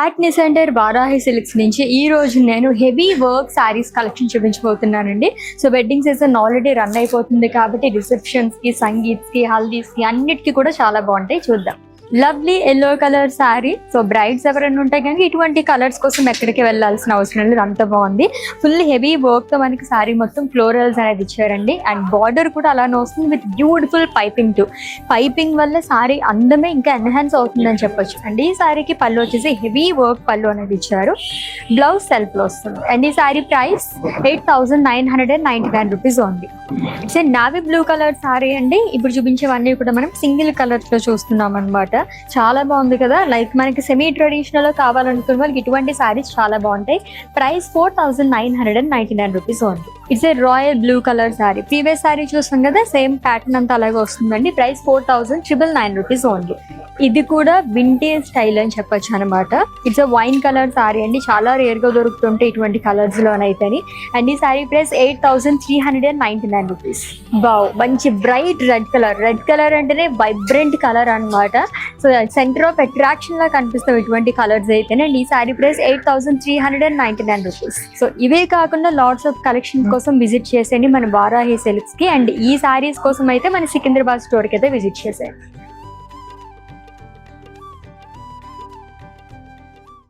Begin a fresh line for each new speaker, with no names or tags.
Patny centre Varahi silks నుంచి ఈ రోజు నేను హెవీ వర్క్ శారీస్ కలెక్షన్ చూపించబోతున్నానండి. So wedding season already run అయిపోతుంది కాబట్టి రిసెప్షన్స్ కి, సంగీత్స్ కి, హల్దీస్ కి అన్నిటికీ కూడా చాలా బాగుంటాయి. చూద్దాం. Lovely yellow colour sari. So brides ఎవరైనా ఉంటే కనుక ఇటువంటి కలర్స్ కోసం ఎక్కడికి వెళ్ళాల్సిన అవసరం లేదు, అంత బాగుంది. ఫుల్ హెవీ వర్క్ తో మనకి శారీ మొత్తం ఫ్లోరల్స్ అనేది ఇచ్చారండి. అండ్ బార్డర్ కూడా అలానే వస్తుంది with beautiful piping to. Piping వల్ల శారీ అందమే ఇంకా ఎన్హాన్స్ అవుతుందని చెప్పొచ్చు. అండ్ ఈ శారీకి పళ్ళు వచ్చేసి హెవీ వర్క్ పళ్ళు అనేది ఇచ్చారు. బ్లౌజ్ సెల్ఫ్ లో వస్తుంది. అండ్ ఈ శారీ ప్రైస్ 8,999 రూపీస్ ఉంది. It's a navy blue colour sari అండి. ఇప్పుడు చూపించేవన్నీ కూడా మనం సింగిల్ కలర్స్ లో చూస్తున్నాం అనమాట. చాలా బాగుంది కదా. లైక్ మనకి సెమీ ట్రెడిషనల్ లో కావాలనుకున్న వాళ్ళకి ఇటువంటి శారీస్ చాలా బాగుంటాయి. ప్రైస్ 4,999 రూపీస్ ఉంది. It's a royal blue colour sari. Previous sari చూసాం కదా, సేమ్ ప్యాటర్న్ అంతా అలాగే వస్తుందండి. ప్రైస్ 4,999 రూపీస్ ఉంది. ఇది కూడా వింటేజ్ స్టైల్ అని చెప్పొచ్చు అనమాట. It's a wine colour sari అండి. చాలా రేర్ గా దొరుకుతుంటే ఇటువంటి కలర్స్ లోనైతే. అండ్ ఈ శారీ ప్రైస్ 8,399 రూపీస్. బావ్, మంచి bright red colour. Red colour అంటేనే వైబ్రెంట్ కలర్ అనమాట. సో సెంటర్ ఆఫ్ అట్రాక్షన్ లా కనిపిస్తాం ఇటువంటి కలర్స్ అయితేనే. అండ్ ఈ శారీ ప్రైస్ 8,399 రూపీస్. సో ఇవే కాకుండా లాట్స్ ఆఫ్ కలెక్షన్ కోసం విజిట్ చేసేయండి మన వారాహి సిల్క్స్ కి. అండ్ ఈ శారీస్ కోసం అయితే మన సికింద్రాబాద్ స్టోర్ కి అయితే విజిట్ చేసేయండి.